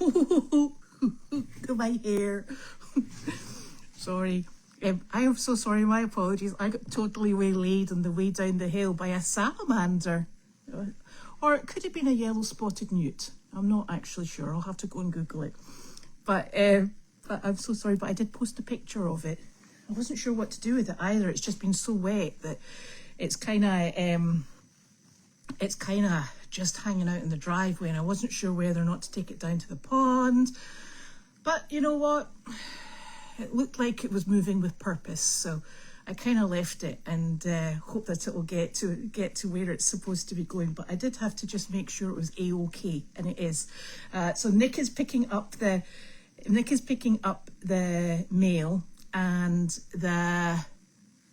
to my hair. Sorry. I am so sorry, my apologies. I got totally waylaid on the way down the hill by a salamander. Or it could have been a yellow-spotted newt. I'm not actually sure. I'll have to go and Google it. But I'm so sorry, but I did post a picture of it. I wasn't sure what to do with it either. It's just been so wet that it's kind of just hanging out in the driveway, and I wasn't sure whether or not to take it down to the pond. But you know what? It looked like it was moving with purpose, so I kind of left it and hope that it will get to where it's supposed to be going. But I did have to just make sure it was a-okay, and it is. So Nick is picking up the mail and the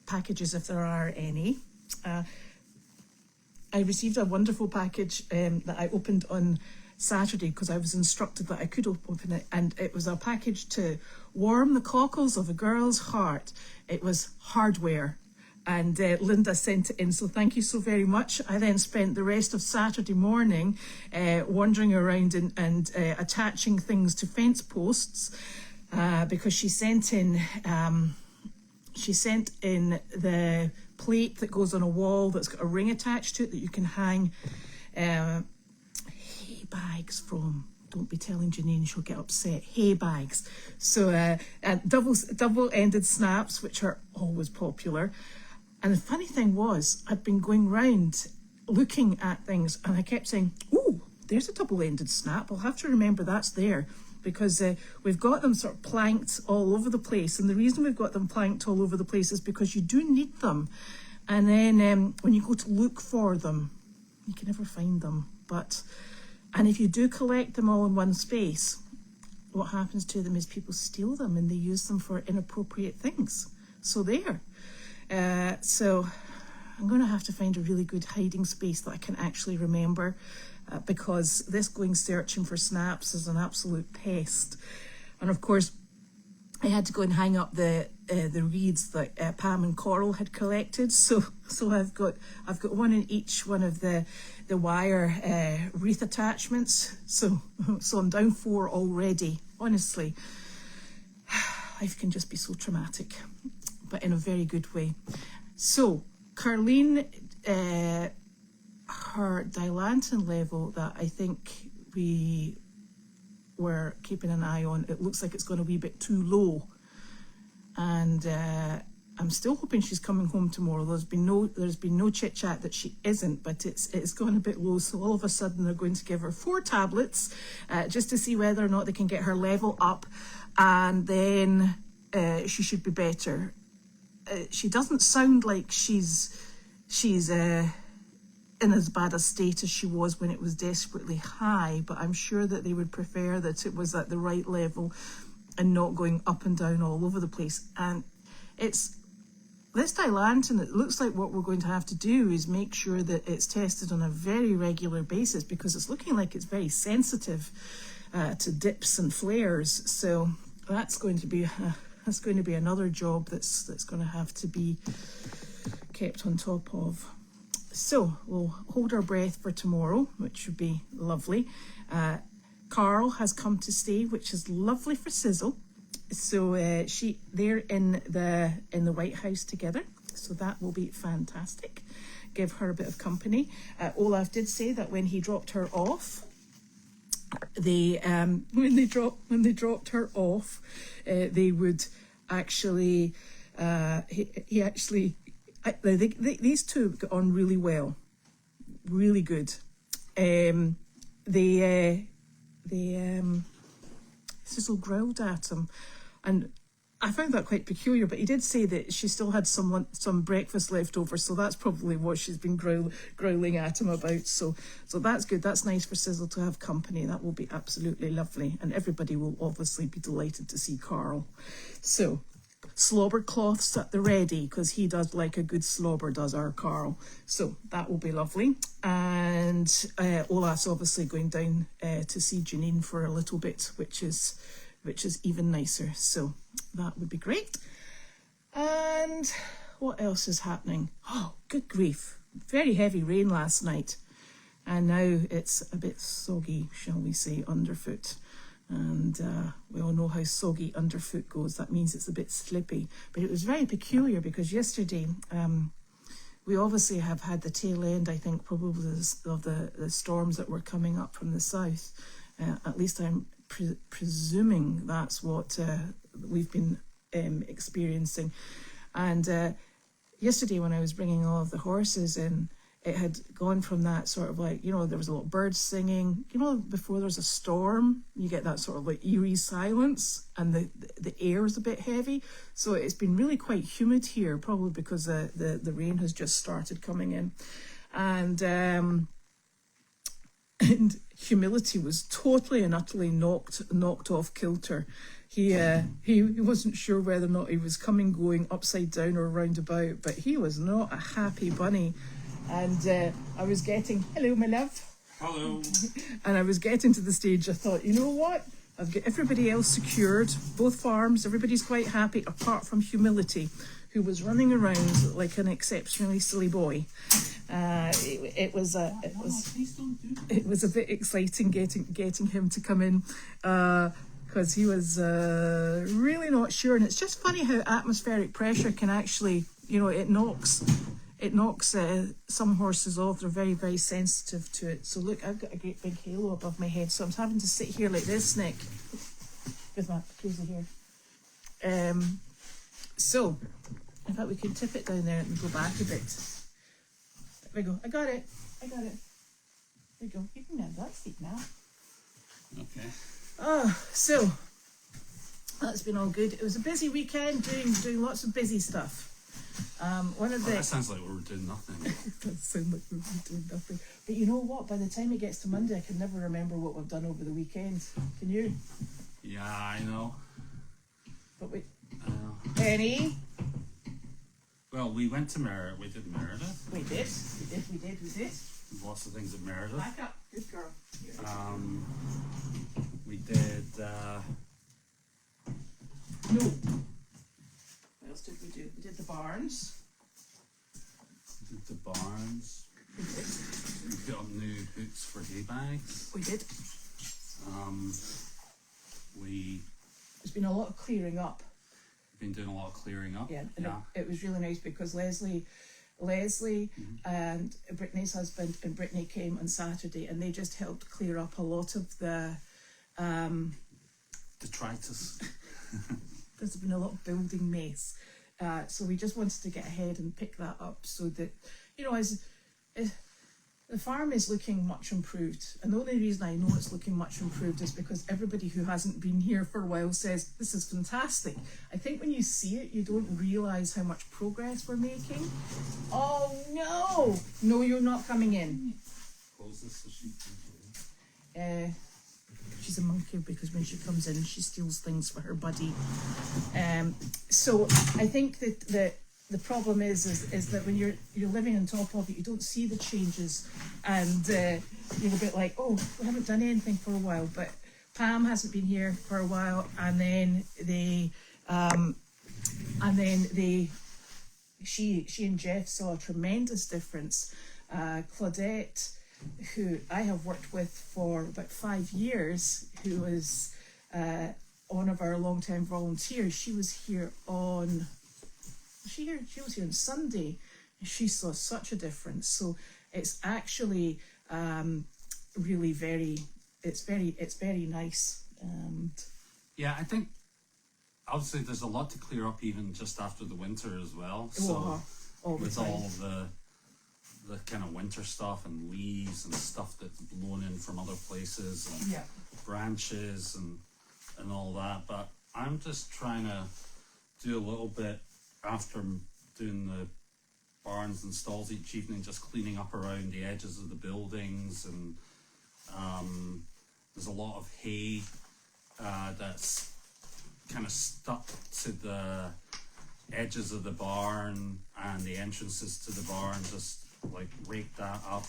packages if there are any. I received a wonderful package that I opened on Saturday because I was instructed that I could open it, and it was a package to warm the cockles of a girl's heart. It was hardware, and Linda sent it in, so thank you so very much. I then spent the rest of Saturday morning wandering around and attaching things to fence posts because she sent in the plate that goes on a wall that's got a ring attached to it that you can hang hay bags from. Don't be telling Janine, she'll get upset. Hay bags. So double-ended snaps, which are always popular. And the funny thing was, I'd been going round looking at things, and I kept saying, "Oh, there's a double-ended snap. I'll have to remember that's there." Because we've got them sort of planked all over the place. And the reason we've got them planked all over the place is because you do need them. And then when you go to look for them, you can never find them. And if you do collect them all in one space, what happens to them is people steal them and they use them for inappropriate things. So there. So I'm going to have to find a really good hiding space that I can actually remember. Because this going searching for snaps is an absolute pest. And of course, I had to go and hang up the reeds that Pam and Coral had collected. So I've got one in each one of the wire wreath attachments. So I'm down 4 already. Honestly, life can just be so traumatic, but in a very good way. So Carleen, her dilantin level that I think we were keeping an eye on, it looks like it's gone a wee bit too low, and I'm still hoping she's coming home tomorrow. There's been no chit chat that she isn't, but it's gone a bit low. So all of a sudden they're going to give her 4 tablets just to see whether or not they can get her level up, and then she should be better. She doesn't sound like she's in as bad a state as she was when it was desperately high, but I'm sure that they would prefer that it was at the right level and not going up and down all over the place. And it's this dilantin, it looks like what we're going to have to do is make sure that it's tested on a very regular basis, because it's looking like it's very sensitive to dips and flares. So that's going to be another job that's going to have to be kept on top of. So we'll hold our breath for tomorrow, which would be lovely. Carl has come to stay, which is lovely for Sizzle. So they're in the White House together. So that will be fantastic. Give her a bit of company. Olaf did say that when he dropped her off, they dropped her off, they would actually these two got on really well, really good. Sizzle growled at him, and I found that quite peculiar, but he did say that she still had some breakfast left over, so that's probably what she's been growling at him about. So that's good. That's nice for Sizzle to have company. That will be absolutely lovely, and everybody will obviously be delighted to see Carl. So slobber cloths at the ready, because he does like a good slobber, does our Carl. So that will be lovely. And Olaf's obviously going down to see Janine for a little bit, which is even nicer. So that would be great. And what else is happening? Oh, good grief. Very heavy rain last night. And now it's a bit soggy, shall we say, underfoot. And we all know how soggy underfoot goes. That means it's a bit slippy. But it was very peculiar because yesterday we obviously have had the tail end, I think, probably of the storms that were coming up from the south. At least I'm presuming that's what we've been experiencing. And yesterday when I was bringing all of the horses in, it had gone from that sort of like, there was a lot of birds singing. Before there's a storm, you get that sort of like eerie silence and the air is a bit heavy. So it's been really quite humid here, probably because the rain has just started coming in. And humility was totally and utterly knocked off kilter. He wasn't sure whether or not he was going upside down or roundabout, but he was not a happy bunny. And I was getting, hello, my love. Hello. And I was getting to the stage, I thought, you know what? I've got everybody else secured, both farms, everybody's quite happy, apart from Humility, who was running around like an exceptionally silly boy. It was a bit exciting getting him to come in, because he was really not sure. And it's just funny how atmospheric pressure can actually, it knocks some horses off. They're very, very sensitive to it. So look, I've got a great big halo above my head, so I'm having to sit here like this, Nick, with my crazy hair. So, in fact, we could tip it down there and go back a bit. There we go. I got it. There we go. You can have that seat now. Okay. So that's been all good. It was a busy weekend, doing lots of busy stuff. That sounds like we were doing nothing. It does sound like we were doing nothing. But you know what? By the time it gets to Monday, I can never remember what we've done over the weekend. Can you? Yeah, I know. But wait. I know. Penny? Well, we went to Meredith. We did Meredith. We did. Lots of things at Meredith. Back up. Good girl. We did... No. What else did we do? We did the barns. We put up new hooks for hay bags. We did. There's been a lot of clearing up. Been doing a lot of clearing up. Yeah, and it was really nice because Leslie and Brittany's husband and Brittany came on Saturday and they just helped clear up a lot of the detritus. There's been a lot of building mess. So we just wanted to get ahead and pick that up so that, as the farm is looking much improved. And the only reason I know it's looking much improved is because everybody who hasn't been here for a while says, this is fantastic. I think when you see it, you don't realise how much progress we're making. Oh, no! No, you're not coming in. Close this so she can She's a monkey because when she comes in, she steals things for her buddy. So I think that the problem is that when you're living on top of it, you don't see the changes, and you're a bit like, oh, we haven't done anything for a while. But Pam hasn't been here for a while, and then she and Jeff saw a tremendous difference. Claudette, who I have worked with for about 5 years, who is one of our long-time volunteers, she was here on Sunday, and she saw such a difference. So it's actually really very nice. Yeah, I think obviously there's a lot to clear up even just after the winter as well. So with all the kind of winter stuff and leaves and stuff that's blown in from other places and branches and all that. But I'm just trying to do a little bit after doing the barns and stalls each evening, just cleaning up around the edges of the buildings, and there's a lot of hay that's kind of stuck to the edges of the barn and the entrances to the barn. Just like rake that up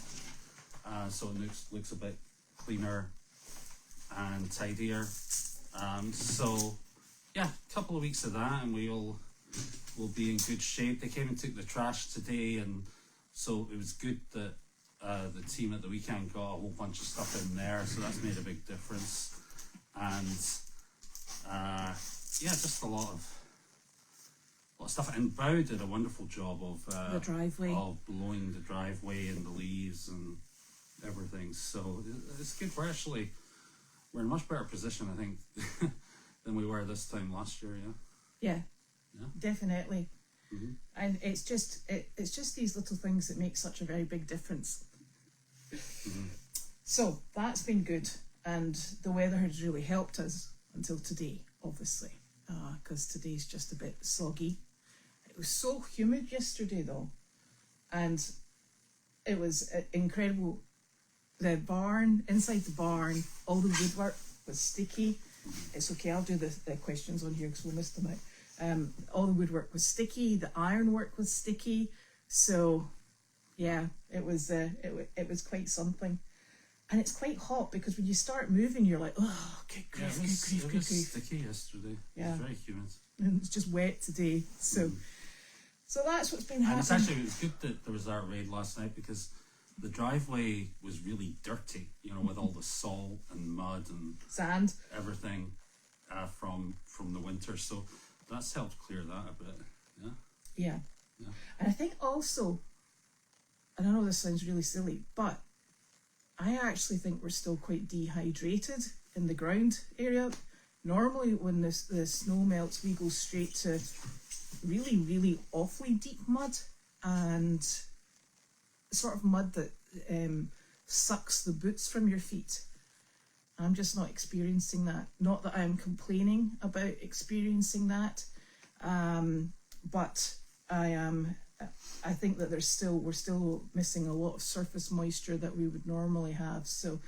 so it looks a bit cleaner and tidier. So yeah, a couple of weeks of that and we'll be in good shape. They came and took the trash today, and so it was good that the team at the weekend got a whole bunch of stuff in there, so that's made a big difference. and yeah, just a lot of stuff. And Bow did a wonderful job of the driveway, of blowing the driveway and the leaves and everything. So it's good. We're in a much better position, I think, than we were this time last year. Yeah, Yeah. definitely. Mm-hmm. And it's just these little things that make such a very big difference. Mm-hmm. So that's been good, and the weather has really helped us until today, obviously, because today's just a bit soggy. It was so humid yesterday though, and it was incredible. The barn, inside the barn, all the woodwork was sticky. It's okay, I'll do the questions on here because we'll miss them out. All the woodwork was sticky, the ironwork was sticky, so yeah, it was quite something. And it's quite hot because when you start moving, you're like, oh, good grief, It was good grief. sticky yesterday. Yeah. It was very humid. And it's just wet today, so so that's what's been And happening. it was good that there was that raid last night, because the driveway was really dirty, with all the salt and mud and Sand. everything from the winter. So that's helped clear that a bit. Yeah. Yeah. And I think also, and I know this sounds really silly, but I actually think we're still quite dehydrated in the ground area. Normally when the snow melts, we go straight to really, really awfully deep mud, and sort of mud that sucks the boots from your feet. I'm just not experiencing that. Not that I'm complaining about experiencing that, but I think that we're still missing a lot of surface moisture that we would normally have. So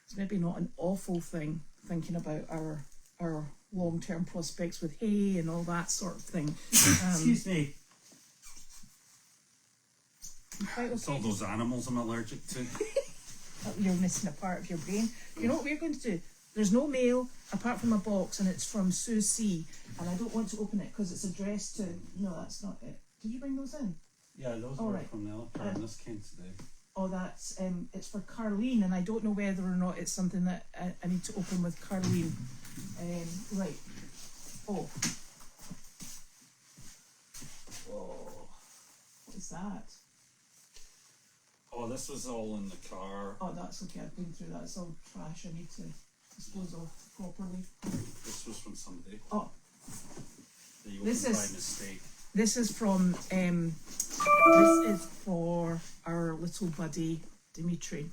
it's maybe not an awful thing, thinking about our long-term prospects with hay and all that sort of thing. Excuse me. Quite It's okay. all those animals I'm allergic to. You're missing a part of your brain. You know what we're going to do? There's no mail apart from a box, and it's from Sue C. And I don't want to open it because it's addressed to. No, that's not it. Did you bring those in? Yeah, those All were right. from the other part, and this came today. Oh, that's it's for Carlene, and I don't know whether or not it's something that I need to open with Carlene. Right. Oh. Oh. What is that? Oh, this was all in the car. Oh, that's okay. I've been through that. It's all trash. I need to dispose of properly. This was from somebody Oh, that you This opened by is- mistake. this is from this is for our little buddy Dimitri.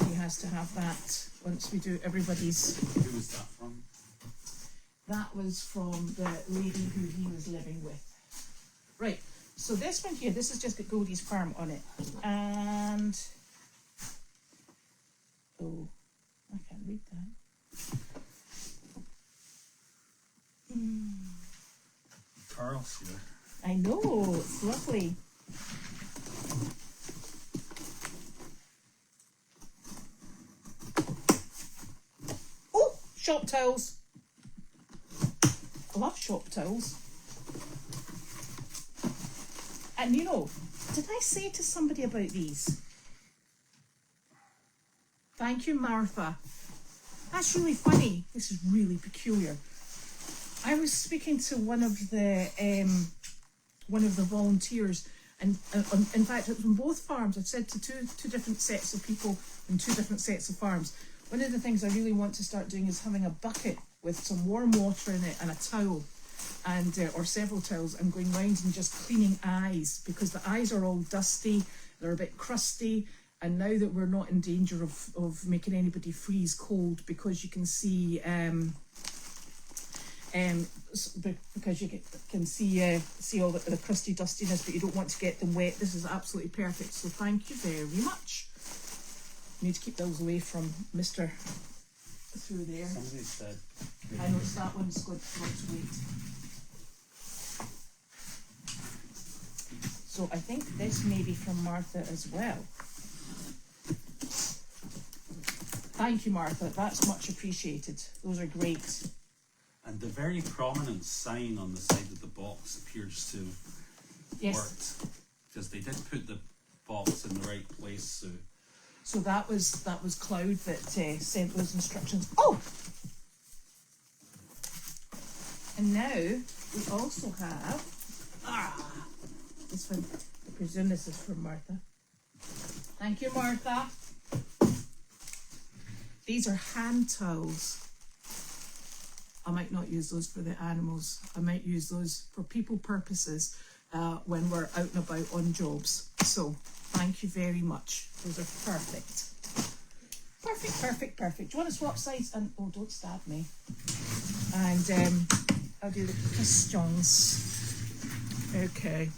He has to have that once we do everybody's. Who was that from? That was from the lady who he was living with. Right. So this one here, this has just got Goldy's farm on it, and oh, I can't read that. Carl's here. I know, it's lovely. Oh, shop towels. I love shop towels. And did I say to somebody about these? Thank you, Martha. That's really funny. This is really peculiar. I was speaking to one of the volunteers, and in fact, it was from both farms. I've said to two different sets of people and two different sets of farms. One of the things I really want to start doing is having a bucket with some warm water in it and a towel, and or several towels, and going round and just cleaning eyes, because the eyes are all dusty, they're a bit crusty, and now that we're not in danger of making anybody freeze cold, because you can see because you can see all the crusty dustiness, but you don't want to get them wet. This is absolutely perfect, so thank you very much. Need to keep those away from Mr. through there. Somebody said. I know it's that one's going to wait. So I think this may be from Martha as well. Thank you, Martha. That's much appreciated. Those are great. And the very prominent sign on the side of the box appears to have Yes. worked, because they did put the box in the right place. So So that was Cloud that sent those instructions. Oh! And now we also have this one. I presume this is from Martha. Thank you, Martha. These are hand towels. I might not use those for the animals. I might use those for people purposes when we're out and about on jobs. So thank you very much. Those are perfect. Perfect. Do you want to swap sides? And oh, don't stab me. And I'll do the questions. Okay.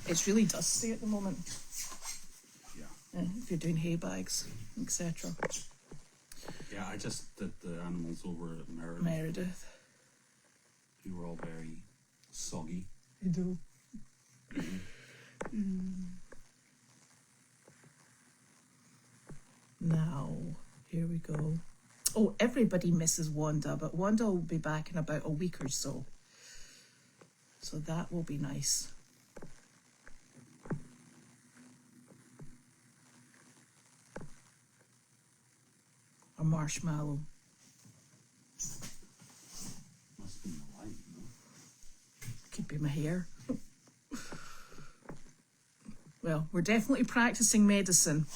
It's really dusty at the moment. Yeah. If you're doing hay bags, etc. Yeah, I just did the animals over at Meredith. They were all very soggy. You do. Now, here we go. Oh, everybody misses Wanda, but Wanda will be back in about a week or so. So that will be nice. A marshmallow. Must be the light, no? Could be my hair. Well, we're definitely practicing medicine.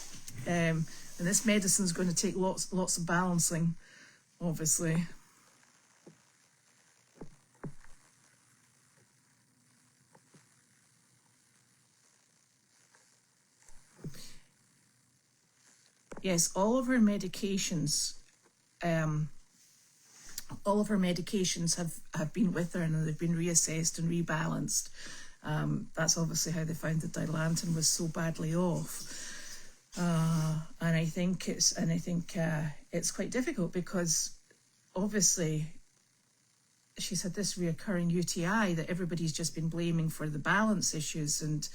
And this medicine is going to take lots of balancing, obviously. Yes, all of our medications have been with her and they've been reassessed and rebalanced. That's obviously how they found that Dilantin was so badly off. And I think it's quite difficult because obviously she's had this reoccurring UTI that everybody's just been blaming for the balance issues, and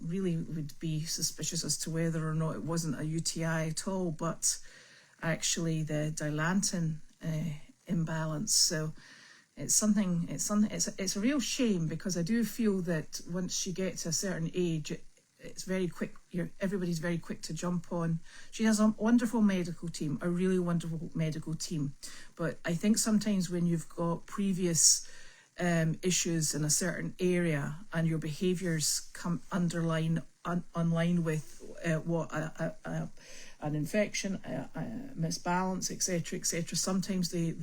really would be suspicious as to whether or not it wasn't a UTI at all, but actually the Dilantin imbalance. So it's a real shame, because I do feel that once you get to a certain age, it's very quick. Everybody's very quick to jump on. She has a wonderful medical team, a really wonderful medical team. But I think sometimes when you've got previous issues in a certain area and your behaviours come online with what an infection, a misbalance, etc., sometimes they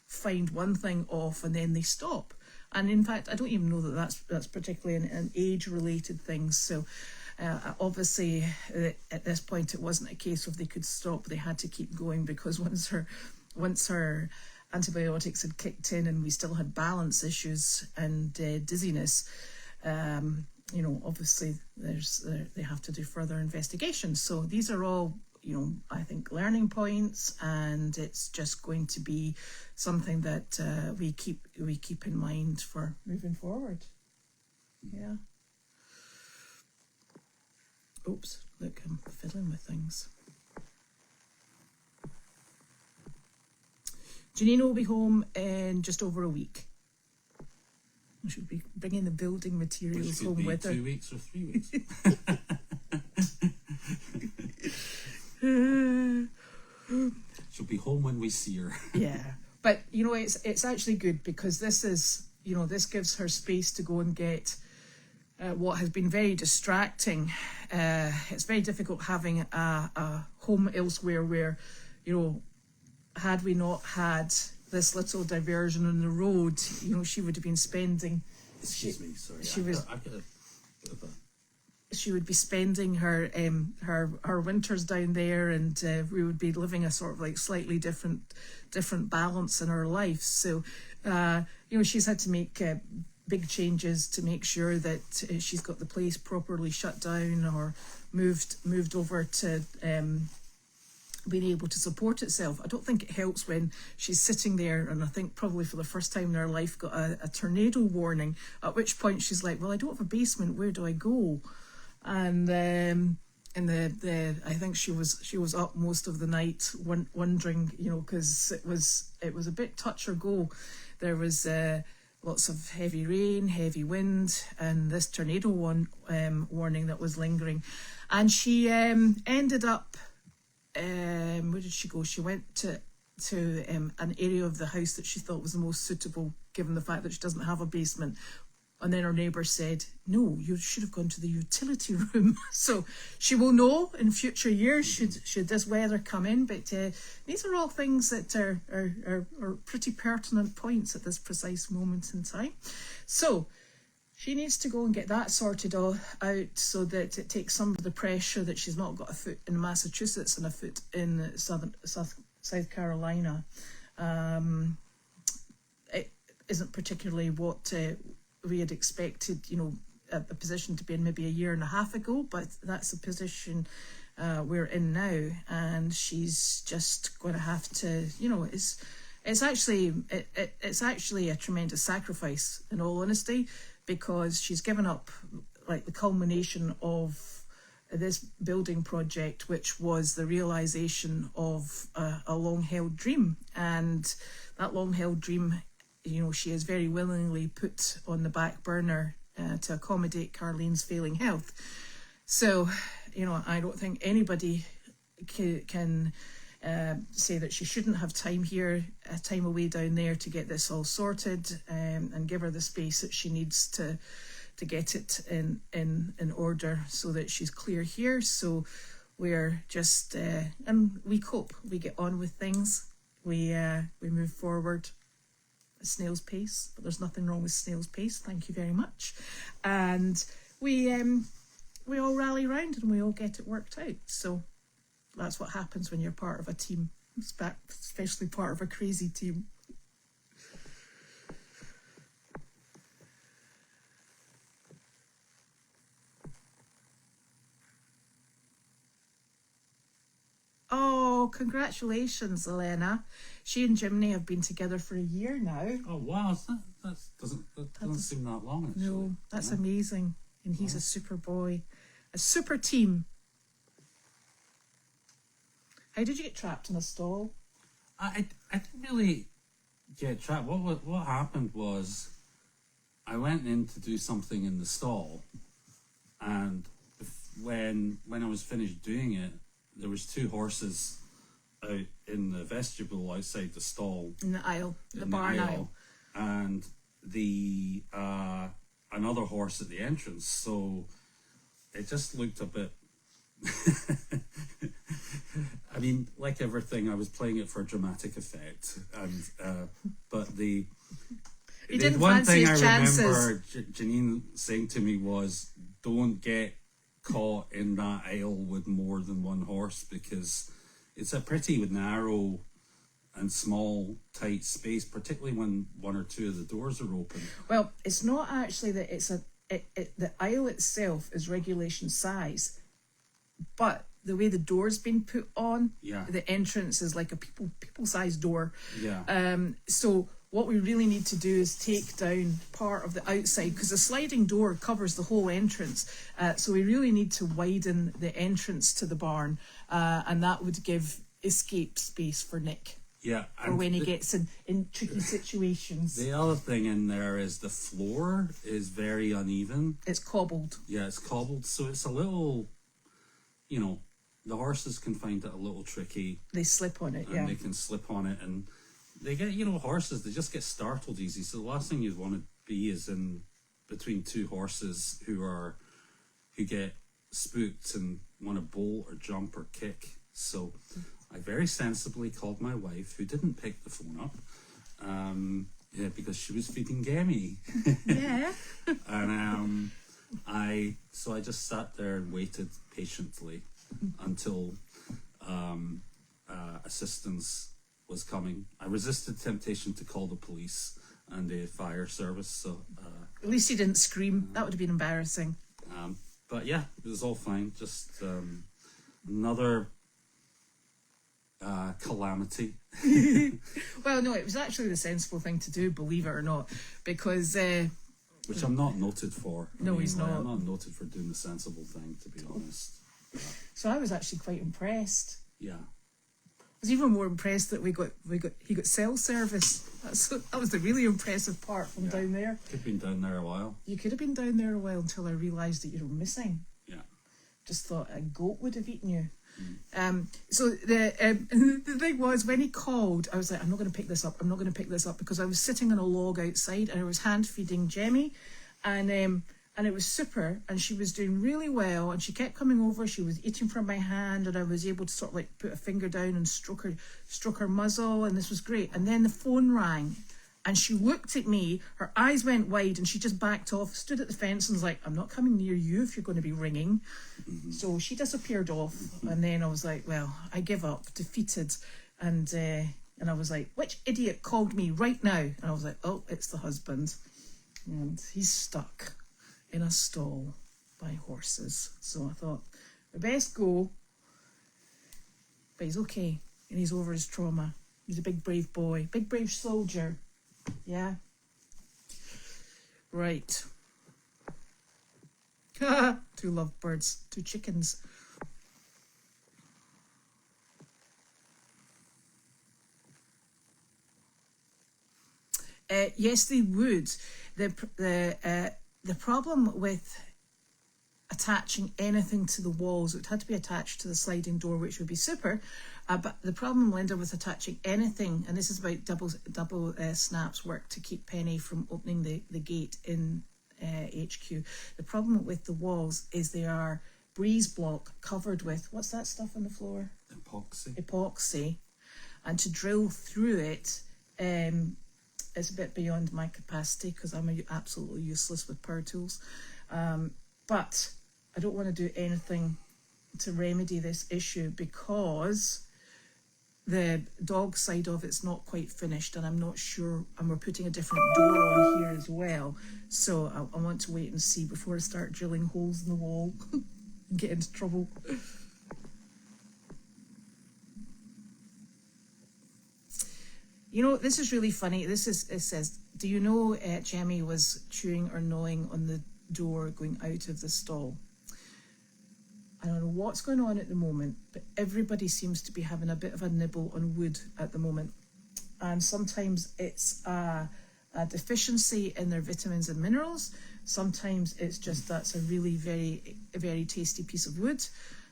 find one thing off and then they stop. And in fact, I don't even know that that's particularly an age-related thing. So obviously, at this point, it wasn't a case of they could stop. They had to keep going, because once her antibiotics had kicked in and we still had balance issues and dizziness, obviously they have to do further investigations. So these are all, I think, learning points, and it's just going to be something that we keep in mind for moving forward. Yeah. Oops, look, I'm fiddling with things. Janina will be home in just over a week. We should be bringing the building materials home with her. 2 weeks or 3 weeks. She'll be home when we see her. Yeah, but it's actually good, because this gives her space to go and get what has been very distracting. It's very difficult having a home elsewhere where, had we not had this little diversion on the road, she would have been spending. Excuse me, sorry. I've got a bit of a. She would be spending her winters down there, and we would be living a sort of like slightly different balance in our life. So, she's had to make big changes to make sure that she's got the place properly shut down or moved over to being able to support itself. I don't think it helps when she's sitting there, and I think probably for the first time in her life got a tornado warning, at which point she's like, well, I don't have a basement, where do I go? And I think she was up most of the night wondering, because it was a bit touch or go. There was lots of heavy rain, heavy wind, and this tornado warning that was lingering. And she ended up, where did she go? She went to an area of the house that she thought was the most suitable, given the fact that she doesn't have a basement. And then her neighbour said, no, you should have gone to the utility room. So she will know in future years should this weather come in. But these are all things that are pretty pertinent points at this precise moment in time. So she needs to go and get that sorted out so that it takes some of the pressure that she's not got a foot in Massachusetts and a foot in South Carolina. It isn't particularly what we had expected, a position to be in maybe a year and a half ago, but that's the position we're in now, and she's just going to have to, it's actually a tremendous sacrifice, in all honesty, because she's given up like the culmination of this building project, which was the realization of a long-held dream, and that long-held dream, she has very willingly put on the back burner to accommodate Carlene's failing health. So, I don't think anybody can say that she shouldn't have time here, time away down there to get this all sorted, and give her the space that she needs to get it in order so that she's clear here. So we're just, and we cope, we get on with things, we move forward. Snail's pace, but there's nothing wrong with snail's pace, thank you very much. And we all rally round and we all get it worked out. So that's what happens when you're part of a team, especially part of a crazy team. Oh, congratulations, Elena. She and Jimmy have been together for a year now. Oh, wow. That doesn't seem that long, actually. No, that's amazing. And he's a super boy. A super team. How did you get trapped in a stall? I didn't really get trapped. What happened was I went in to do something in the stall, and when I was finished doing it, there was 2 horses out in the vestibule outside the stall. In the aisle, the barn aisle. And the another horse at the entrance. So it just looked a bit... I mean, like everything, I was playing it for dramatic effect. And but the one thing I remember Janine saying to me was, don't get caught in that aisle with more than one horse, because it's a pretty narrow and small, tight space, particularly when 1 or 2 of the doors are open. Well, it's not actually that the aisle itself is regulation size, but the way the door's been put on, the entrance is like a people-sized door. So what we really need to do is take down part of the outside, because the sliding door covers the whole entrance. So we really need to widen the entrance to the barn, and that would give escape space for Nick. Yeah. Or when he gets in tricky situations. The other thing in there is the floor is very uneven. It's cobbled. Yeah, it's cobbled. So it's a little, the horses can find it a little tricky. They slip on it, and they can slip on it, and they get, horses, they just get startled easy. So the last thing you'd want to be is in between 2 horses who get spooked and want to bolt or jump or kick. So I very sensibly called my wife, who didn't pick the phone up, because she was feeding Gammy. Yeah. And I just sat there and waited patiently until assistance was coming. I resisted temptation to call the police and the fire service. So at least he didn't scream. That would have been embarrassing. But yeah, it was all fine. Just another calamity. Well, no, it was actually the sensible thing to do, believe it or not, because which I'm not noted for. No, he's not. I'm not noted for doing the sensible thing, to be honest. So I was actually quite impressed. Yeah. was even more impressed that he got cell service. That was the really impressive part from down there. Could have been down there a while. You could have been down there a while until I realised that you were missing. Yeah. Just thought a goat would have eaten you. So the thing was, when he called, I was like, I'm not going to pick this up. I'm not going to pick this up, because I was sitting on a log outside and I was hand feeding Jemmy, and it was super, and she was doing really well, and she kept coming over. She was eating from my hand, and I was able to sort of like put a finger down and stroke her muzzle, and this was great. And then the phone rang, and she looked at me, her eyes went wide, and she just backed off, stood at the fence and was like, I'm not coming near you if you're going to be ringing. So she disappeared off, and then I was like, well, I give up, defeated. And I was like, which idiot called me right now? And I was like, oh, it's the husband. And he's stuck in a stall by horses. So I thought, I best go. But he's okay, and he's over his trauma. He's a big brave boy, big brave soldier. Yeah. Right. 2 lovebirds, 2 chickens. Yes, they would. The problem with attaching anything to the walls, it had to be attached to the sliding door, which would be super. But the problem, Linda, with attaching anything, and this is about double snaps work to keep Penny from opening the gate in HQ. The problem with the walls is they are breeze block covered with, what's that stuff on the floor? Epoxy. And to drill through it, it's a bit beyond my capacity, because I'm absolutely useless with power tools. But I don't want to do anything to remedy this issue, because the dog side of it's not quite finished, and I'm not sure, and we're putting a different door on here as well. So I want to wait and see before I start drilling holes in the wall and get into trouble. You know, this is really funny. It says, do you know Jemmy was chewing or gnawing on the door going out of the stall? I don't know what's going on at the moment, but everybody seems to be having a bit of a nibble on wood at the moment. And sometimes it's a deficiency in their vitamins and minerals. Sometimes it's just that's a really very tasty piece of wood.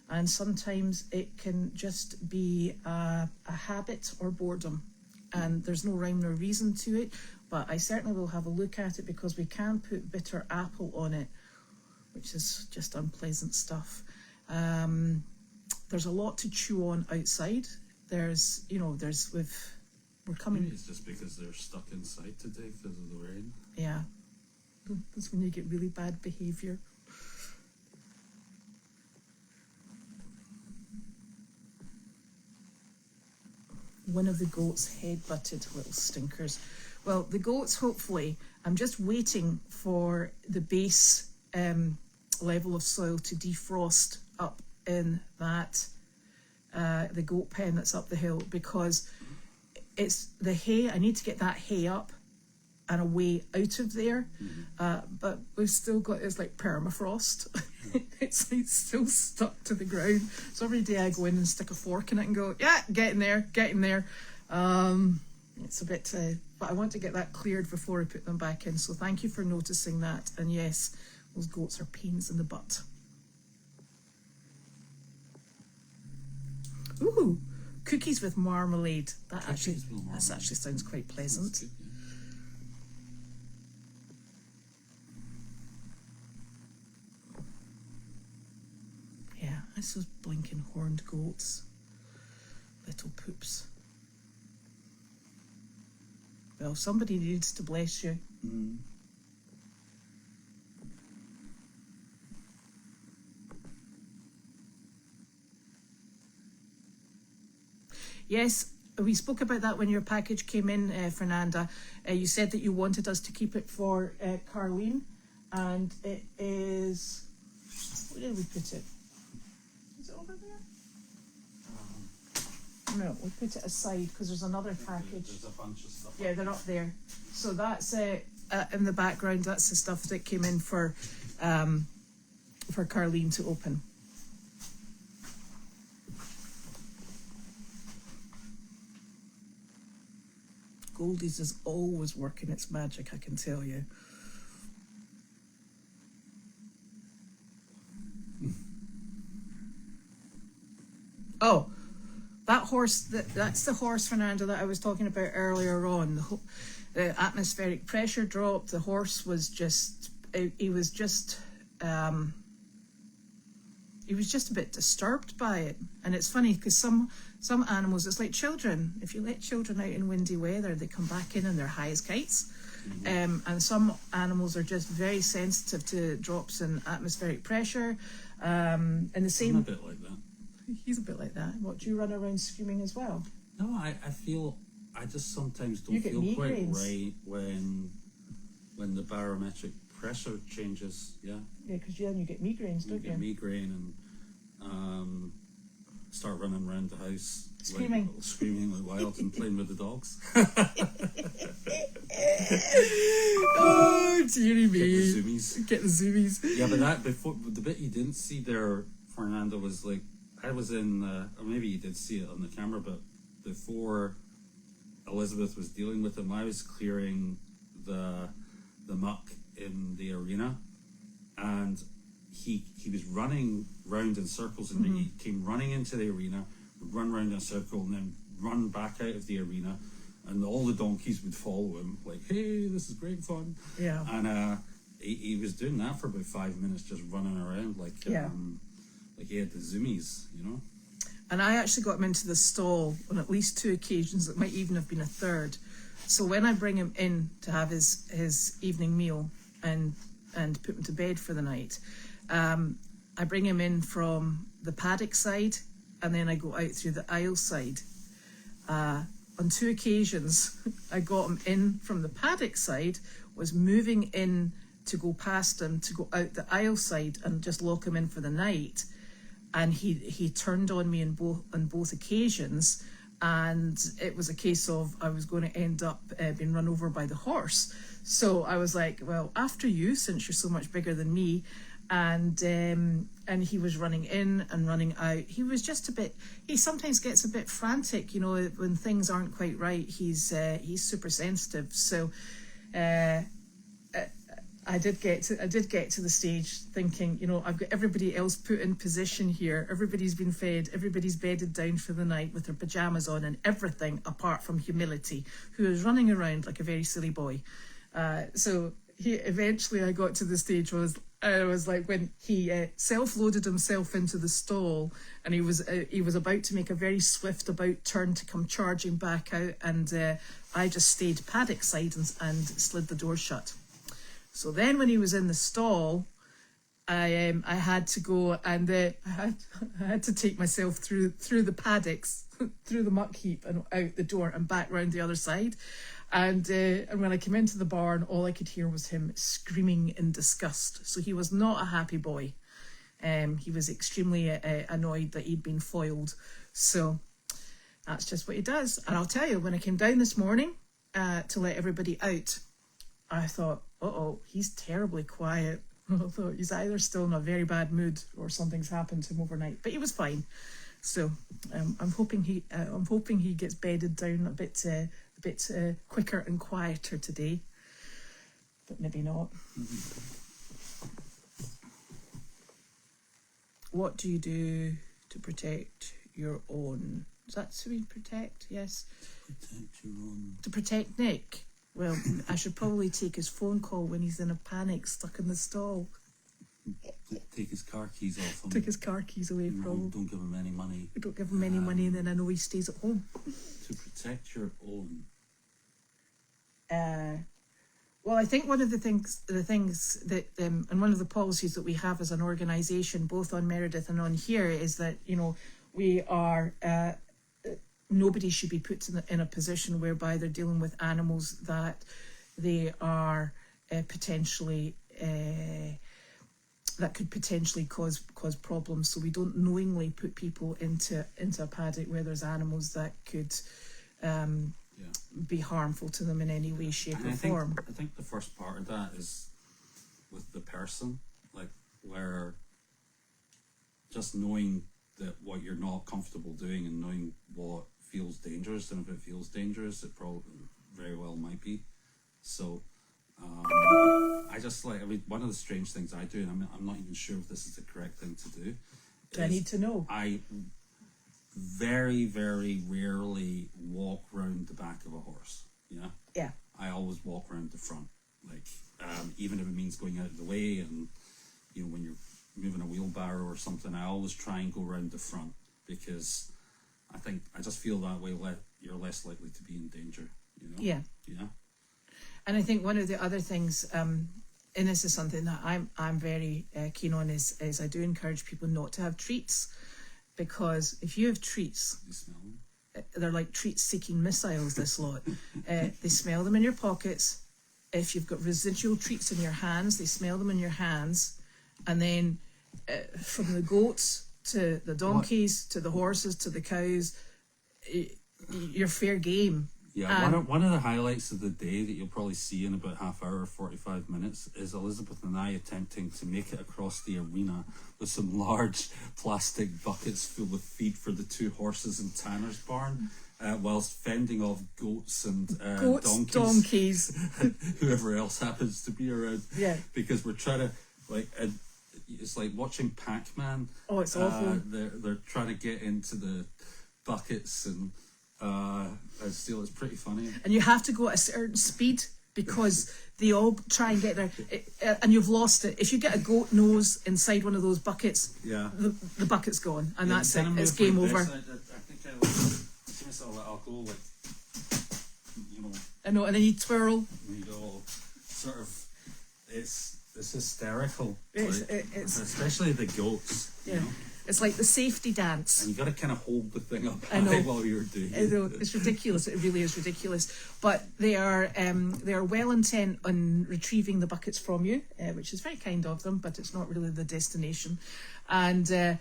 And sometimes it can just be a habit or boredom. And there's no rhyme nor reason to it, but I certainly will have a look at it, because we can put bitter apple on it, which is just unpleasant stuff. There's a lot to chew on outside. We're coming. Maybe it's just because they're stuck inside today because of the rain. Yeah, that's when you get really bad behaviour. One of the goats head-butted, little stinkers. Well, the goats, hopefully, I'm just waiting for the base level of soil to defrost up in that the goat pen that's up the hill, because it's the hay. I need to get that hay up and away out of there. But we've still got, it's like permafrost. It's like still stuck to the ground. So every day I go in and stick a fork in it and go, yeah, get in there. It's a bit, but I want to get that cleared before I put them back in. So thank you for noticing that. And yes, those goats are pains in the butt. Ooh, cookies with marmalade. That actually sounds quite pleasant. Yeah, it's those blinking horned goats. Little poops. Well, somebody needs to bless you. Yes, we spoke about that when your package came in, Fernanda. You said that you wanted us to keep it for Carleen, and it is... Where did we put it? Is it over there? No, we put it aside because there's another package. There's a bunch of stuff. Yeah, they're up there. So that's in the background. That's the stuff that came in for Carleen to open. Goldy's is always working its magic, I can tell you. Oh, that horse, that's the horse, Fernando, that I was talking about earlier on. The atmospheric pressure dropped. The horse was just, he was just a bit disturbed by it. And it's funny because some animals, it's like children. If you let children out in windy weather, they come back in and they're high as kites. And some animals are just very sensitive to drops in atmospheric pressure. And the same. I'm a bit like that. He's a bit like that. What, do you run around screaming as well? No, I feel, I just sometimes don't You get feel quite migraines. right when the barometric pressure changes. Yeah, Yeah, because then you get migraines, you don't get you? migraine and start running around the house Screaming. screaming like wild and playing with the dogs. Oh, dearie Get the me. zoomies. Get the zoomies. Yeah, but that before the bit you didn't see there, Fernando, was like I was in, or maybe you did see it on the camera, but before Elizabeth was dealing with him, I was clearing the muck in the arena, and he was running round in circles, and he came running into the arena, would run round in a circle, and then run back out of the arena, and all the donkeys would follow him, like, hey, this is great fun. Yeah. And he was doing that for about 5 minutes, just running around like he had the zoomies, you know. And I actually got him into the stall on at least 2 occasions. It might even have been a third. So when I bring him in to have his evening meal and put him to bed for the night, I bring him in from the paddock side, and then I go out through the aisle side. On 2 occasions, I got him in from the paddock side, was moving in to go past him to go out the aisle side and just lock him in for the night. And he turned on me on both occasions, and it was a case of I was going to end up being run over by the horse. So I was like, well, after you, since you're so much bigger than me. And he was running in and running out. He was just he sometimes gets a bit frantic, you know, when things aren't quite right. He's super sensitive. So I did get to the stage thinking, you know, I've got everybody else put in position here. Everybody's been fed. Everybody's bedded down for the night with their pajamas on and everything apart from Humility, who is running around like a very silly boy. So eventually I got to the stage where I was like, when he self-loaded himself into the stall, and he was about to make a very swift about turn to come charging back out, and I just stayed paddock side and slid the door shut. So then when he was in the stall, I had to go and I had to take myself through the paddocks, through the muck heap and out the door and back round the other side. And when I came into the barn, all I could hear was him screaming in disgust. So he was not a happy boy. He was extremely annoyed that he'd been foiled. So that's just what he does. And I'll tell you, when I came down this morning to let everybody out, I thought, he's terribly quiet. I thought he's either still in a very bad mood or something's happened to him overnight. But he was fine. So I'm hoping he gets bedded down a bit quicker and quieter today. But maybe not. What do you do to protect your own? Is that to mean protect? Yes. Protect your own. To protect Nick. Well, I should probably take his phone call when he's in a panic, stuck in the stall. Take his car keys off him. Take his car keys away from him. Don't give him any money. We don't give him any money, and then I know he stays at home. To protect your own. Well, I think one of the things that, and one of the policies that we have as an organisation, both on Meredith and on here, is that, you know, we are. Nobody should be put in a position whereby they're dealing with animals that they are potentially that could potentially cause problems. So we don't knowingly put people into a paddock where there's animals that could be harmful to them in any way, shape, or form. I think the first part of that is with the person, like where just knowing that what you're not comfortable doing and knowing what feels dangerous, and if it feels dangerous, it probably very well might be. So I just like, I mean, one of the strange things I do, and I'm not even sure if this is the correct thing to do. Do I need to know? I very, very rarely walk round the back of a horse. Yeah. Yeah. I always walk around the front, like even if it means going out of the way, and you know, when you're moving a wheelbarrow or something, I always try and go around the front, because I just feel that way you're less likely to be in danger. You know. Yeah. Yeah. And I think one of the other things, and this is something that I'm very keen on, is I do encourage people not to have treats, because if you have treats, You smell them? they're like treat-seeking missiles, this lot. They smell them in your pockets. If you've got residual treats in your hands, they smell them in your hands. And then from the goats to the donkeys to the horses to the cows, you're fair game. Yeah, one of the highlights of the day that you'll probably see in about half hour or 45 minutes is Elizabeth and I attempting to make it across the arena with some large plastic buckets full of feed for the 2 horses in Tanner's barn, whilst fending off goats and donkeys. Whoever else happens to be around. Yeah. Because we're trying to, like, it's like watching Pac-Man. Oh, it's awful. They're trying to get into the buckets and still, it's pretty funny. And you have to go at a certain speed, because they all try and get there, and you've lost it. If you get a goat nose inside one of those buckets, yeah, the bucket's gone, and that's it. It's It's game like over. I think I'll go like, you know. I know, and then you twirl. You go sort of. It's hysterical. It's especially the goats. Yeah. You know? It's like the safety dance. And you got to kind of hold the thing up I know. while you're doing I know. It's ridiculous. It really is ridiculous. But they are well intent on retrieving the buckets from you, which is very kind of them, but it's not really the destination. And and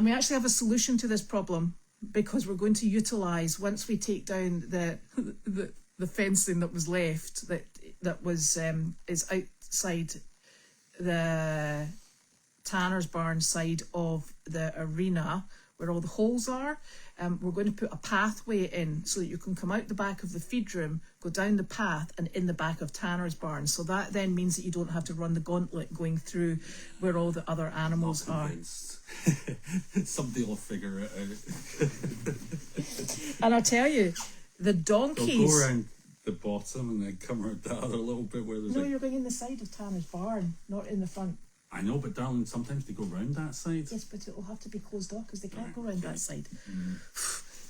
we actually have a solution to this problem, because we're going to utilise, once we take down the fencing that was left, that was is outside the Tanner's barn side of the arena, where all the holes are. We're going to put a pathway in so that you can come out the back of the feed room, go down the path, and in the back of Tanner's barn. So that then means that you don't have to run the gauntlet going through where all the other animals are. Somebody will figure it out. And I tell you, the donkeys. They'll go around the bottom and then come around the other little bit where there's. No, you're going in the side of Tanner's barn, not in the front. I know, but darling, sometimes they go round that side. Yes, but it will have to be closed off, because they can't go round that side.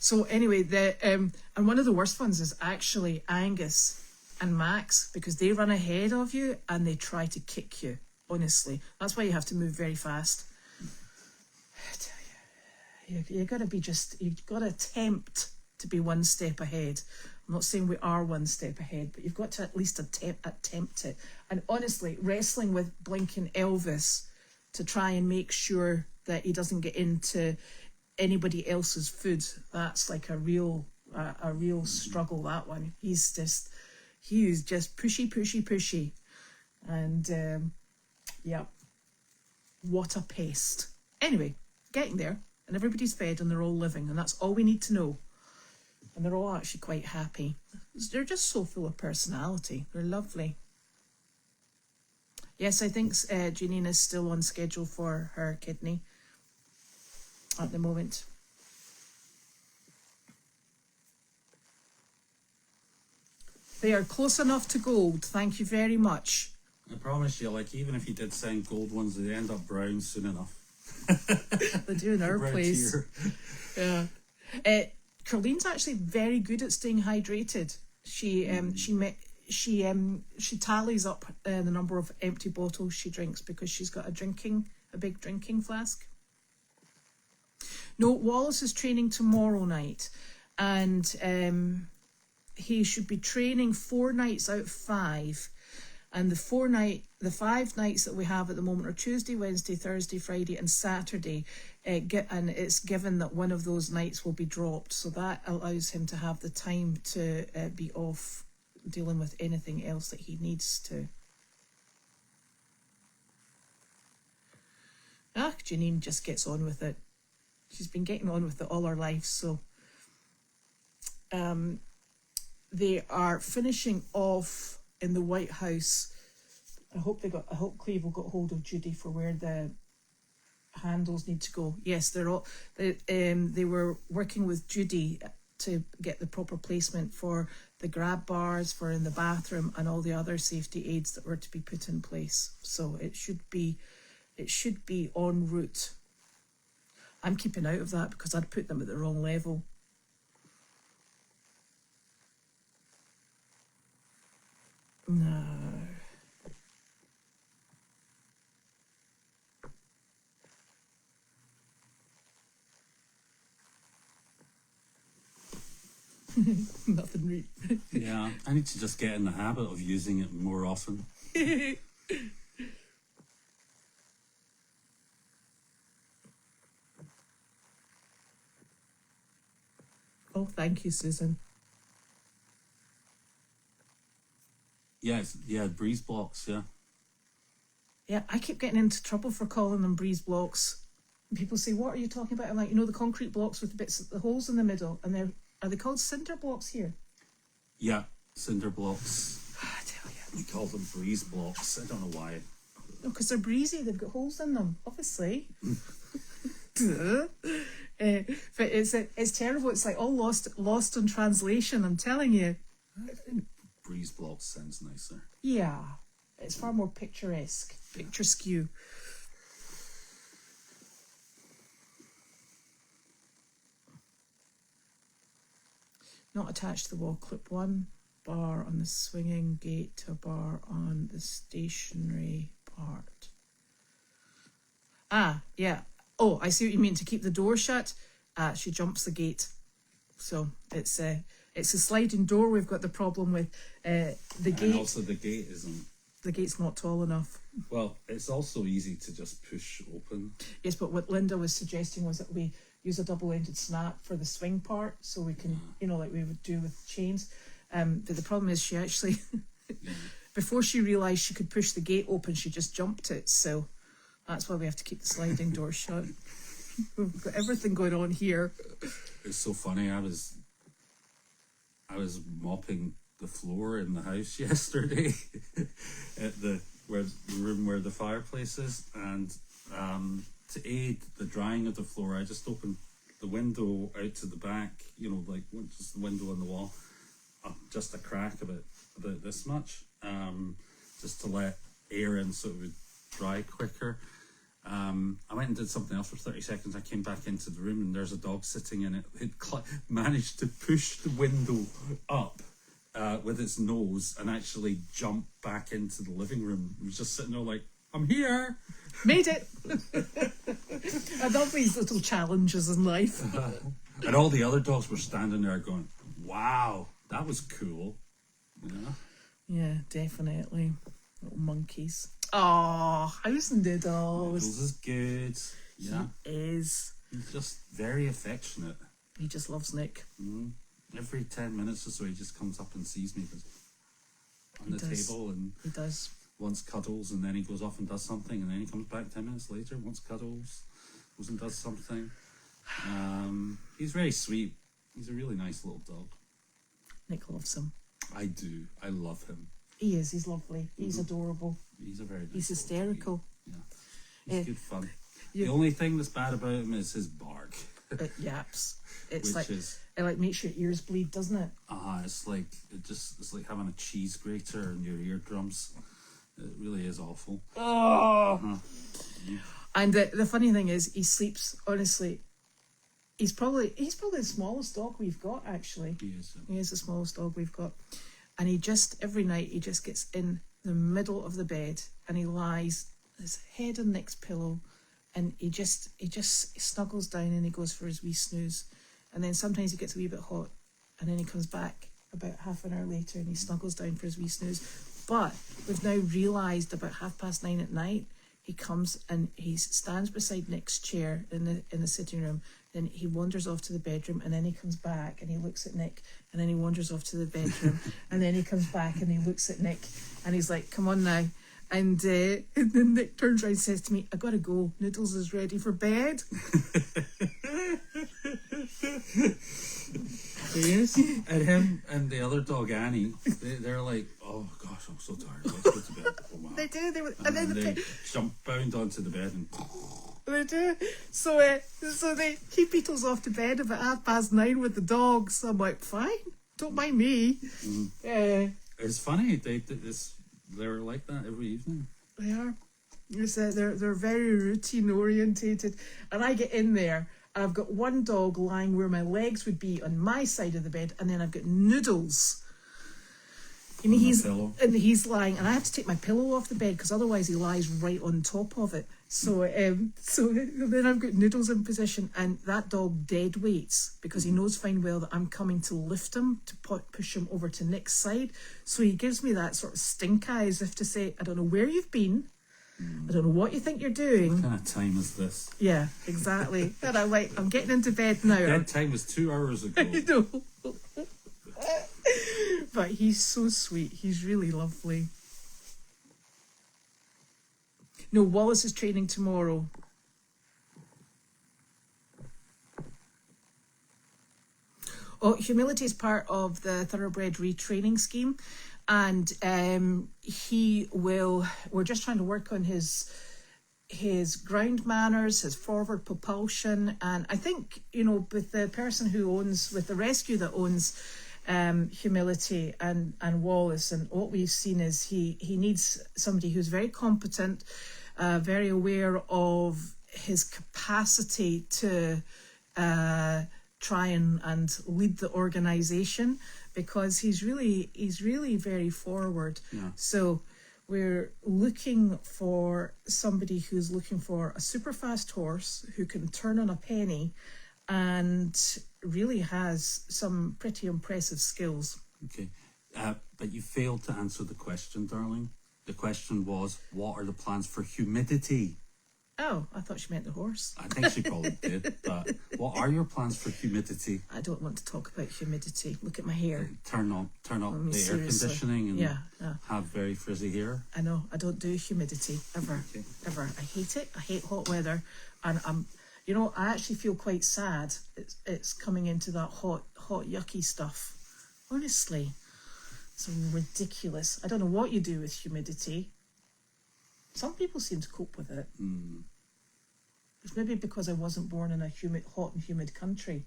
So anyway, and one of the worst ones is actually Angus and Max, because they run ahead of you and they try to kick you. Honestly, that's why you have to move very fast. I tell you, you've got to attempt to be one step ahead. I'm not saying we are one step ahead, but you've got to at least attempt it. And honestly, wrestling with blinking Elvis to try and make sure that he doesn't get into anybody else's food, that's like a real struggle, that one. He is just pushy. And yeah, what a pest. Anyway, getting there, and everybody's fed and they're all living, and that's all we need to know. And they're all actually quite happy. They're just so full of personality. They're lovely. Yes, I think Janine is still on schedule for her kidney at the moment. They are close enough to gold. Thank you very much. I promise you, like, even if you did send gold ones, they end up brown soon enough. They do in our place. Yeah. Carlene's actually very good at staying hydrated. She tallies up the number of empty bottles she drinks, because she's got a big drinking flask. No, Wallace is training tomorrow night, and he should be training 4 nights out of 5. And the 5 nights that we have at the moment are Tuesday, Wednesday, Thursday, Friday, and Saturday. And it's given that one of those nights will be dropped, so that allows him to have the time to be off dealing with anything else that he needs to. Janine just gets on with it. She's been getting on with it all her life, so. They are finishing off in the White House. I hope Cleve will got hold of Judy for where the handles need to go. Yes, they were working with Judy to get the proper placement for the grab bars for in the bathroom and all the other safety aids that were to be put in place. So it should be en route. I'm keeping out of that because I'd put them at the wrong level. No. Nothing real. Yeah, I need to just get in the habit of using it more often. Oh, thank you, Susan. Yes, yeah, breeze blocks, yeah. Yeah, I keep getting into trouble for calling them breeze blocks. And people say, what are you talking about? I'm like, the concrete blocks with the holes in the middle. And are they called cinder blocks here? Yeah, cinder blocks. I tell you. We call them breeze blocks. I don't know why. No, because they're breezy. They've got holes in them, obviously. But it's terrible. It's like all lost in translation, I'm telling you. I think breeze blocks sounds nicer. Yeah, it's far more picturesque. Picturesque. Not attached to the wall. Clip one bar on the swinging gate to a bar on the stationary part. Ah, yeah. Oh, I see what you mean. To keep the door shut, she jumps the gate. So it's a sliding door. We've got the problem with the gate. And also the gate isn't. The gate's not tall enough. Well, it's also easy to just push open. Yes, but what Linda was suggesting was that we use a double-ended snap for the swing part, so we can, like we would do with chains. But the problem is she actually, before she realised she could push the gate open, she just jumped it. So that's why we have to keep the sliding door shut. We've got everything going on here. It's so funny. I was mopping the floor in the house yesterday at the room where the fireplace is, and to aid the drying of the floor, I just opened the window out to the back, like just the window on the wall, just a crack about this much, just to let air in so it would dry quicker. I went and did something else for 30 seconds. I came back into the room and there's a dog sitting in it. It managed to push the window up with its nose and actually jump back into the living room. It was just sitting there like, I'm here. Made it. I love these little challenges in life. And all the other dogs were standing there going, wow, that was cool. Yeah, definitely. Little monkeys. Oh, how's Noodles? Noodles is good. Yeah. He is. He's just very affectionate. He just loves Nick. Every 10 minutes or so he just comes up and sees me on the table and he does. Wants cuddles, and then he goes off and does something, and then he comes back 10 minutes later, wants cuddles, goes and does something. He's very sweet. He's a really nice little dog. Nick loves him. I do. I love him. He is. He's lovely. He's adorable. He's a very nice He's hysterical. Yeah. He's good fun. The only thing that's bad about him is his bark. It yaps. It's it makes your ears bleed, doesn't it? It's like having a cheese grater in your eardrums. It really is awful. Oh. And the funny thing is, he sleeps. Honestly, he's probably the smallest dog we've got. Actually, he is the smallest dog we've got. And every night he just gets in the middle of the bed and he lies his head on Nick's pillow, and he just snuggles down and he goes for his wee snooze, and then sometimes he gets a wee bit hot, and then he comes back about half an hour later and he snuggles down for his wee snooze. But we've now realised about 9:30 at night, he comes and he stands beside Nick's chair in the sitting room. Then he wanders off to the bedroom, and then he comes back and he looks at Nick, and then he wanders off to the bedroom, and then he comes back and he looks at Nick, and he's like, "Come on now." And then Nick turns around and says to me, "I gotta go. Noodles is ready for bed." He is. And him and the other dog, Annie, they're like, oh gosh, I'm so tired. Let's go to bed. Oh, wow. They do. And then they bound onto the bed and... They do. So he beetles off to bed about 9:30 with the dogs. I'm like, fine, don't mind me. It's funny. They're like that every evening. They are. They're very routine orientated, and I get in there. I've got one dog lying where my legs would be on my side of the bed, and then I've got Noodles. And he's lying, and I have to take my pillow off the bed because otherwise he lies right on top of it. So then I've got Noodles in position, and that dog dead weights because he knows fine well that I'm coming to lift him to push him over to Nick's side. So he gives me that sort of stink eye as if to say, I don't know where you've been. I don't know what you think you're doing. What kind of time is this? Yeah, exactly. And I'm like, I'm getting into bed now. Bed time was 2 hours ago. I know. But he's so sweet. He's really lovely. No, Wallace is training tomorrow. Oh, humility is part of the Thoroughbred retraining scheme. And we're just trying to work on his ground manners, his forward propulsion. And I think, with the person with the rescue that owns Humility and Wallace, and what we've seen is he needs somebody who's very competent, very aware of his capacity to try and lead the organization, because he's really very forward. Yeah. So we're looking for somebody who's looking for a super fast horse who can turn on a penny and really has some pretty impressive skills. Okay. But you failed to answer the question, darling. The question was, what are the plans for Humidity? Oh, I thought she meant the horse. I think she probably did, but what are your plans for Humidity? I don't want to talk about humidity. Look at my hair. Turn up the seriously. air conditioning and Yeah. have very frizzy hair. I know. I don't do humidity ever. Okay. Ever. I hate it. I hate hot weather, and I actually feel quite sad. It's coming into that hot yucky stuff. Honestly, it's ridiculous. I don't know what you do with humidity. Some people seem to cope with it. It's maybe because I wasn't born in a hot and humid country.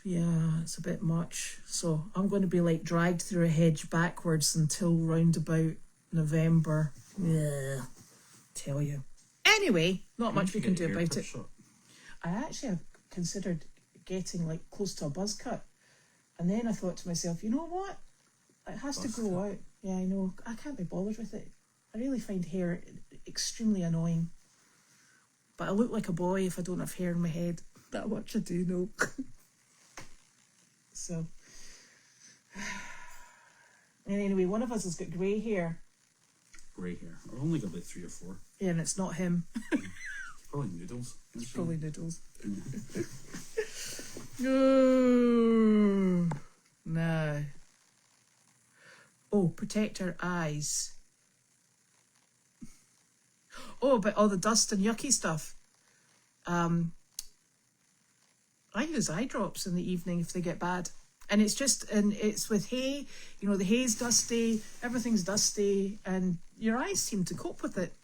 Yeah, it's a bit much. So I'm going to be like dragged through a hedge backwards until round about November. Yeah, tell you. Anyway, not much we can do about it. I actually have considered getting like close to a buzz cut, and then I thought to myself, you know what? It has to grow out. Yeah, I know. I can't be bothered with it. I really find hair extremely annoying. But I look like a boy if I don't have hair in my head. That much I do know. So, and anyway, one of us has got grey hair. Grey hair. I've only got about 3 or 4. Yeah, and it's not him. Probably Noodles. It's probably Noodles. No. Oh, protect our eyes. Oh, but all the dust and yucky stuff. I use eye drops in the evening if they get bad. And it's with hay, the hay's dusty, everything's dusty, and your eyes seem to cope with it.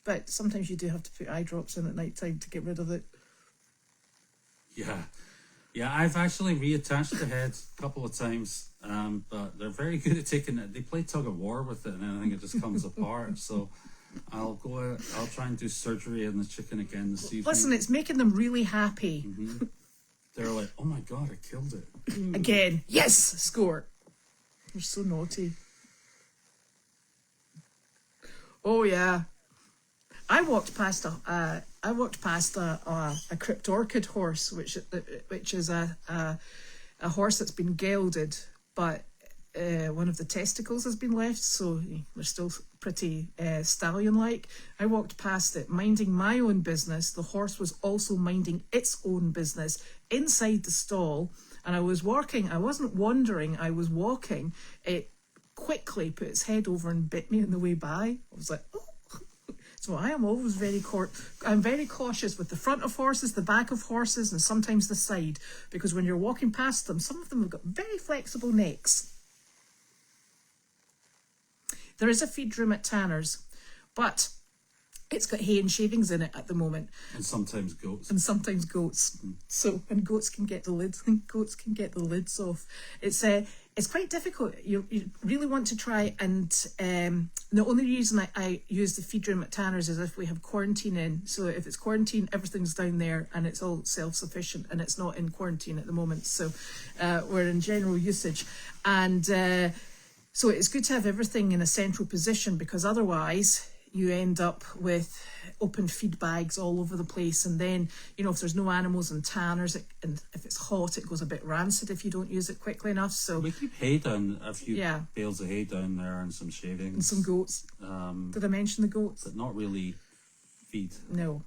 But sometimes you do have to put eye drops in at night time to get rid of it. Yeah. Yeah, I've actually reattached the head a couple of times, but they're very good at taking it. They play tug of war with it, and I think it just comes apart. So I'll try and do surgery on the chicken again this evening. Listen, it's making them really happy. Mm-hmm. They're like, oh my God, I killed it. Again. Yes! Score. You're so naughty. Oh, yeah. I walked past a crypt orchid horse, which is a horse that's been gelded, but one of the testicles has been left, so they're still pretty stallion-like. I walked past it, minding my own business. The horse was also minding its own business inside the stall, and I was walking. I wasn't wandering, I was walking. It quickly put its head over and bit me on the way by. I was like, oh. So I am always I'm very cautious with the front of horses, the back of horses, and sometimes the side, because when you're walking past them, some of them have got very flexible necks. There is a feed room at Tanner's, but it's got hay and shavings in it at the moment. And sometimes goats. And sometimes goats. So, and goats can get the lids. Goats can get the lids off. It's quite difficult. You really want to try, and the only reason I use the feed room at Tanner's is if we have quarantine in. So if it's quarantine, everything's down there and it's all self-sufficient, and it's not in quarantine at the moment. So we're in general usage. And so it's good to have everything in a central position, because otherwise you end up with open feed bags all over the place. And then, if there's no animals in Tanner's, and if it's hot, it goes a bit rancid if you don't use it quickly enough. So we keep hay down, a few bales of hay down there, and some shavings. And some goats. Did I mention the goats? But not really feed. No.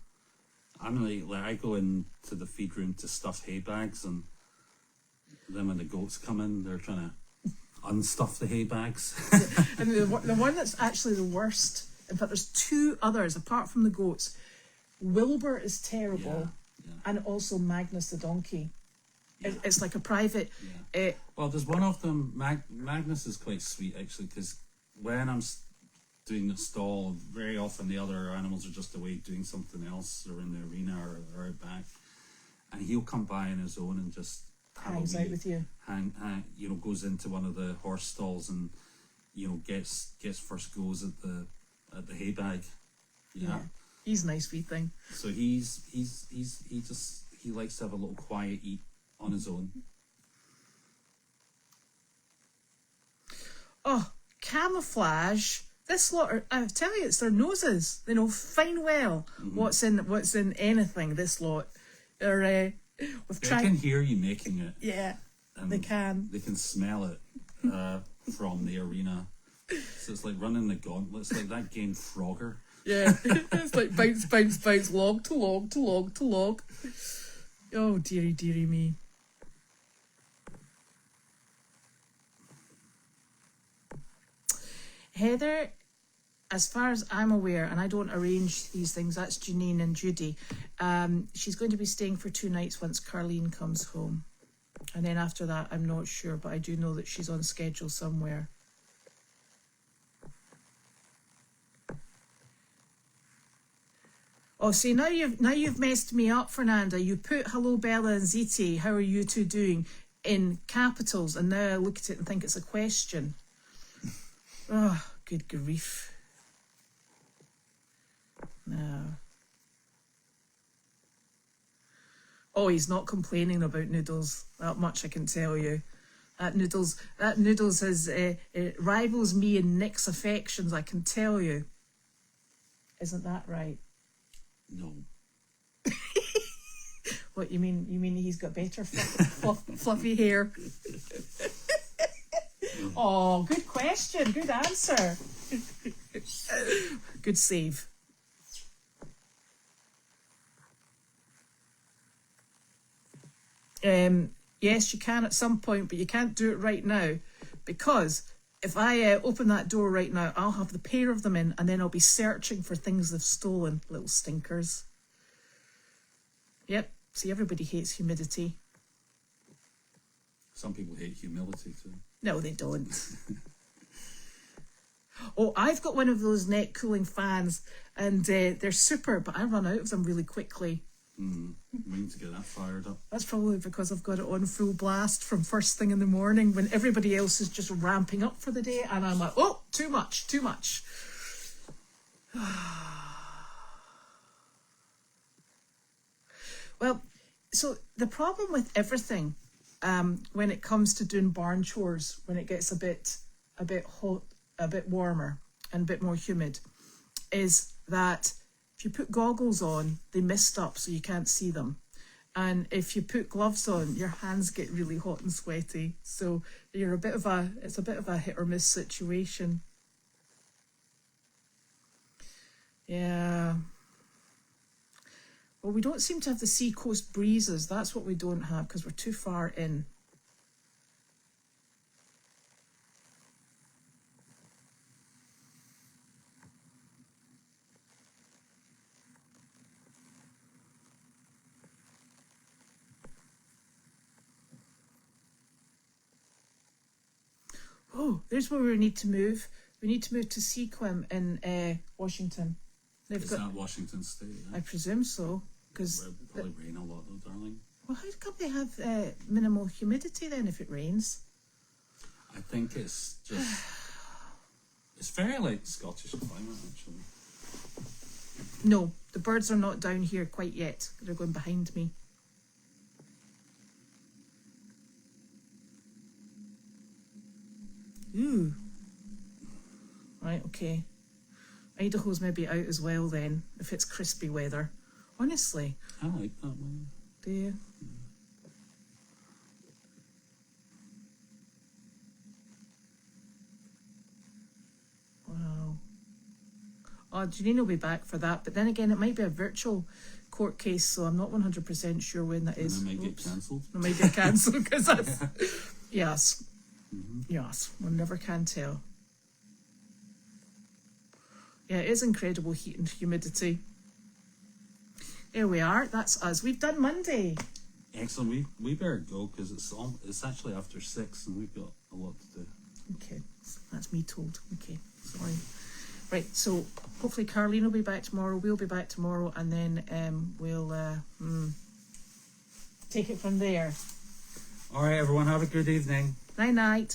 I'm like I go into the feed room to stuff hay bags, and then when the goats come in, they're trying to unstuff the hay bags. And the one that's actually the worst, in fact, there's two others apart from the goats. Wilbur is terrible, and also Magnus the donkey. It's like a private. Well, there's one of them. Magnus is quite sweet, actually, because when I'm doing the stall, very often the other animals are just away doing something else, or in the arena, or out back, and he'll come by on his own and just hangs out with you. Goes into one of the horse stalls and gets first goes at the hay bag. Yeah. He's a nice wee thing. So he likes to have a little quiet eat on his own. Oh, camouflage. This lot I tell you, it's their noses. They know fine well what's in anything, this lot. They can hear you making it. Yeah, they can. They can smell it from the arena. So it's like running the gauntlet. It's like that game Frogger. Yeah, it's like bounce, bounce, bounce, log to log to log to log. Oh, dearie, dearie me. Heather, as far as I'm aware, and I don't arrange these things, that's Janine and Judy, she's going to be staying for 2 nights once Carleen comes home. And then after that, I'm not sure, but I do know that she's on schedule somewhere. Oh, see, now you've messed me up, Fernanda. You put hello, Bella and Ziti, how are you two doing, in capitals, and now I look at it and think it's a question. Oh, good grief. No. Oh, he's not complaining about noodles. That much I can tell you. That noodles has rivals me in Nick's affections, I can tell you. Isn't that right? No. What you mean? You mean he's got better fluffy hair? Oh, good question. Good answer. Good save. Yes, you can at some point, but you can't do it right now, because if I open that door right now, I'll have the pair of them in, and then I'll be searching for things they've stolen, little stinkers. Yep, see, everybody hates humidity. Some people hate humility too. No, they don't. Oh, I've got one of those neck cooling fans, and they're super, but I run out of them really quickly. We need to get that fired up. That's probably because I've got it on full blast from first thing in the morning when everybody else is just ramping up for the day, and I'm like, oh, too much. Well, so the problem with everything, when it comes to doing barn chores, when it gets a bit hot, a bit warmer, and a bit more humid, is that if you put goggles on, they mist up so you can't see them. And if you put gloves on, your hands get really hot and sweaty. So it's a bit of a hit or miss situation. Yeah. Well, we don't seem to have the sea coast breezes. That's what we don't have, because we're too far in. There's where we need to move. We need to move to Sequim in Washington. Is that Washington State? Yeah? I presume so. Because It'll probably rain a lot though, darling. Well, how come they have minimal humidity then if it rains? I think it's just... It's very like Scottish climate, actually. No, the birds are not down here quite yet. They're going behind me. Ooh. Right, okay. Idaho's maybe out as well then, if it's crispy weather. Honestly. I like that one. Do you? Wow. Oh, Janine will be back for that, but then again, it might be a virtual court case, so I'm not 100% sure when that is. And it might get cancelled. It might get cancelled because that's... Yes. Yes, one never can tell. Yeah, it is incredible heat and humidity. There we are. That's us. We've done Monday. Excellent. We better go because it's actually after 6 and we've got a lot to do. Okay, that's me told. Okay, sorry. Right, so hopefully Carleen will be back tomorrow. We'll be back tomorrow, and then we'll take it from there. All right, everyone. Have a good evening. Night night.